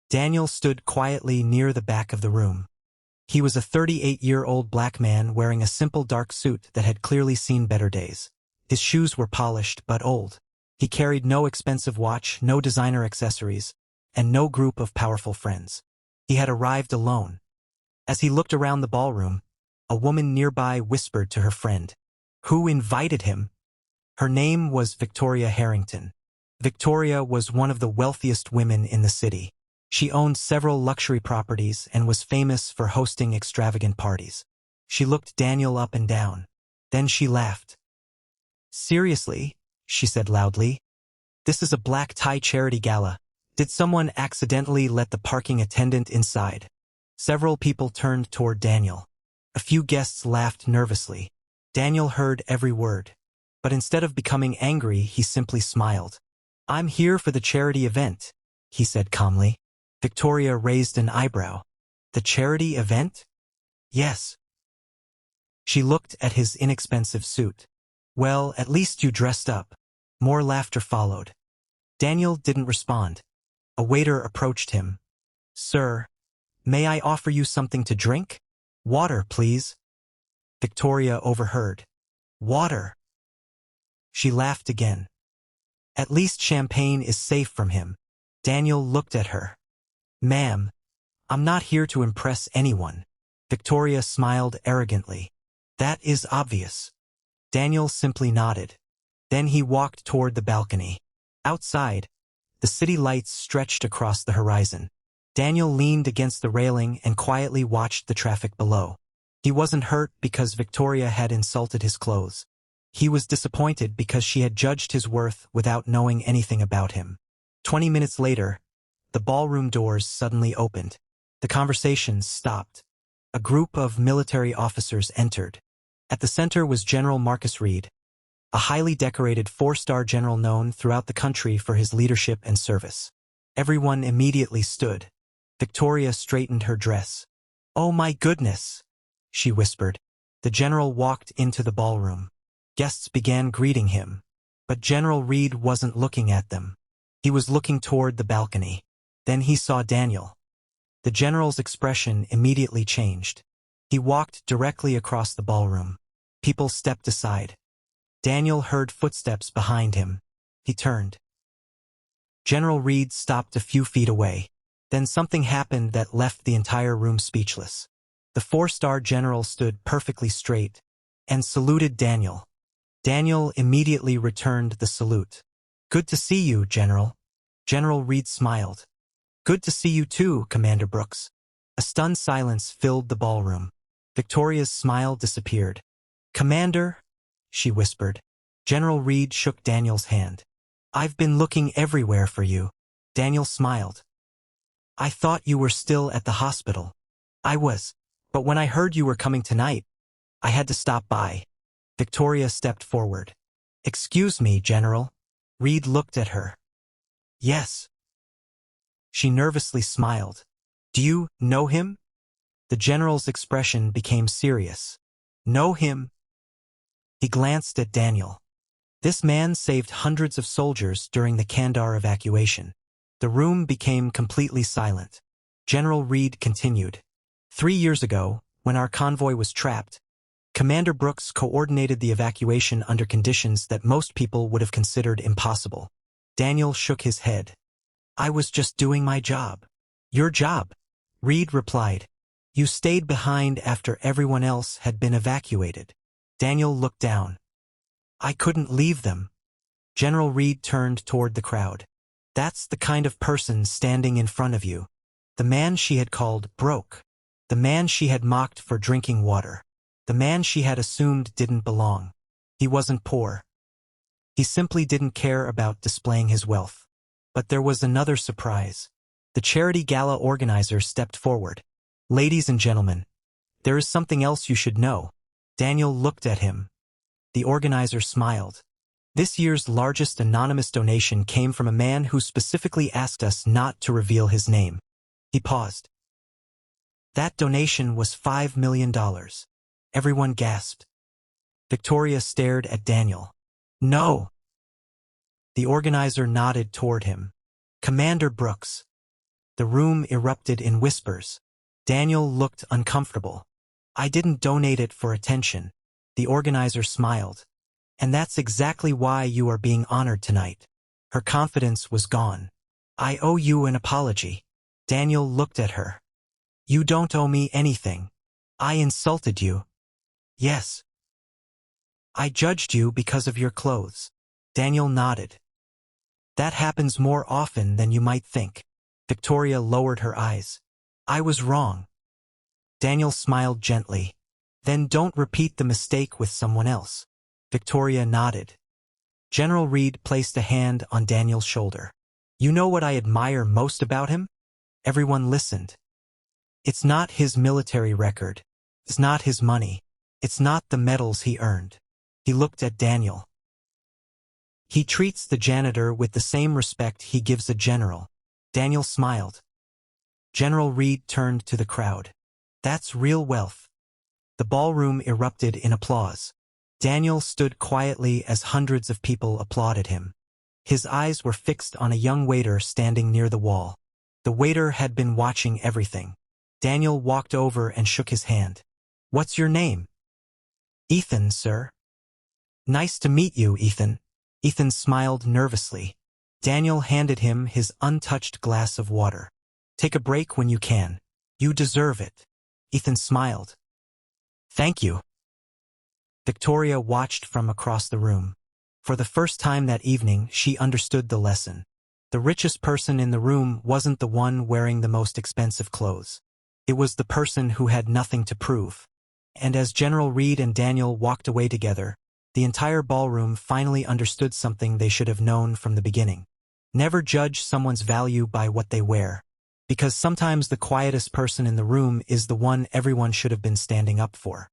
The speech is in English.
Daniel stood quietly near the back of the room. He was a 38-year-old black man wearing a simple dark suit that had clearly seen better days. His shoes were polished but old. He carried no expensive watch, no designer accessories, and no group of powerful friends. He had arrived alone. As he looked around the ballroom, a woman nearby whispered to her friend, "Who invited him?" Her name was Victoria Harrington. Victoria was one of the wealthiest women in the city. She owned several luxury properties and was famous for hosting extravagant parties. She looked Daniel up and down. Then she laughed. "Seriously?" she said loudly. "This is a black tie charity gala. Did someone accidentally let the parking attendant inside?" Several people turned toward Daniel. A few guests laughed nervously. Daniel heard every word. But instead of becoming angry, he simply smiled. "I'm here for the charity event," he said calmly. Victoria raised an eyebrow. "The charity event?" "Yes." She looked at his inexpensive suit. "Well, at least you dressed up." More laughter followed. Daniel didn't respond. A waiter approached him. "Sir, may I offer you something to drink?" "Water, please." Victoria overheard. "Water." She laughed again. "At least champagne is safe from him." Daniel looked at her. "Ma'am, I'm not here to impress anyone." Victoria smiled arrogantly. "That is obvious." Daniel simply nodded. Then he walked toward the balcony. Outside, the city lights stretched across the horizon. Daniel leaned against the railing and quietly watched the traffic below. He wasn't hurt because Victoria had insulted his clothes. He was disappointed because she had judged his worth without knowing anything about him. 20 minutes later, the ballroom doors suddenly opened. The conversation stopped. A group of military officers entered. At the center was General Marcus Reed, a highly decorated 4-star general known throughout the country for his leadership and service. Everyone immediately stood. Victoria straightened her dress. "Oh my goodness," she whispered. The general walked into the ballroom. Guests began greeting him. But General Reed wasn't looking at them. He was looking toward the balcony. Then he saw Daniel. The general's expression immediately changed. He walked directly across the ballroom. People stepped aside. Daniel heard footsteps behind him. He turned. General Reed stopped a few feet away. Then something happened that left the entire room speechless. The 4-star general stood perfectly straight and saluted Daniel. Daniel immediately returned the salute. "Good to see you, General." General Reed smiled. "Good to see you too, Commander Brooks." A stunned silence filled the ballroom. Victoria's smile disappeared. "Commander," she whispered. General Reed shook Daniel's hand. "I've been looking everywhere for you." Daniel smiled. "I thought you were still at the hospital." "I was. But when I heard you were coming tonight, I had to stop by." Victoria stepped forward. "Excuse me, General." Reed looked at her. "Yes." She nervously smiled. "Do you know him?" The general's expression became serious. "Know him?" He glanced at Daniel. "This man saved hundreds of soldiers during the Kandahar evacuation." The room became completely silent. General Reed continued. 3 years ago, when our convoy was trapped, Commander Brooks coordinated the evacuation under conditions that most people would have considered impossible." Daniel shook his head. "I was just doing my job." "Your job?" Reed replied. "You stayed behind after everyone else had been evacuated." Daniel looked down. "I couldn't leave them." General Reed turned toward the crowd. "That's the kind of person standing in front of you. The man she had called broke. The man she had mocked for drinking water. The man she had assumed didn't belong. He wasn't poor. He simply didn't care about displaying his wealth." But there was another surprise. The charity gala organizer stepped forward. "Ladies and gentlemen, there is something else you should know." Daniel looked at him. The organizer smiled. "This year's largest anonymous donation came from a man who specifically asked us not to reveal his name." He paused. "That donation was $5 million. Everyone gasped. Victoria stared at Daniel. "No." The organizer nodded toward him. "Commander Brooks." The room erupted in whispers. Daniel looked uncomfortable. I didn't donate it for attention. The organizer smiled. And that's exactly why you are being honored tonight. Her confidence was gone. I owe you an apology. Daniel looked at her. You don't owe me anything. I insulted you. Yes. I judged you because of your clothes. Daniel nodded. That happens more often than you might think. Victoria lowered her eyes. I was wrong. Daniel smiled gently. Then don't repeat the mistake with someone else. Victoria nodded. General Reed placed a hand on Daniel's shoulder. You know what I admire most about him? Everyone listened. It's not his military record. It's not his money. It's not the medals he earned. He looked at Daniel. He treats the janitor with the same respect he gives a general. Daniel smiled. General Reed turned to the crowd. That's real wealth. The ballroom erupted in applause. Daniel stood quietly as hundreds of people applauded him. His eyes were fixed on a young waiter standing near the wall. The waiter had been watching everything. Daniel walked over and shook his hand. What's your name? Ethan, sir. Nice to meet you, Ethan. Ethan smiled nervously. Daniel handed him his untouched glass of water. Take a break when you can. You deserve it. Ethan smiled. Thank you. Victoria watched from across the room. For the first time that evening, she understood the lesson. The richest person in the room wasn't the one wearing the most expensive clothes. It was the person who had nothing to prove. And as General Reed and Daniel walked away together, the entire ballroom finally understood something they should have known from the beginning. Never judge someone's value by what they wear. Because sometimes the quietest person in the room is the one everyone should have been standing up for.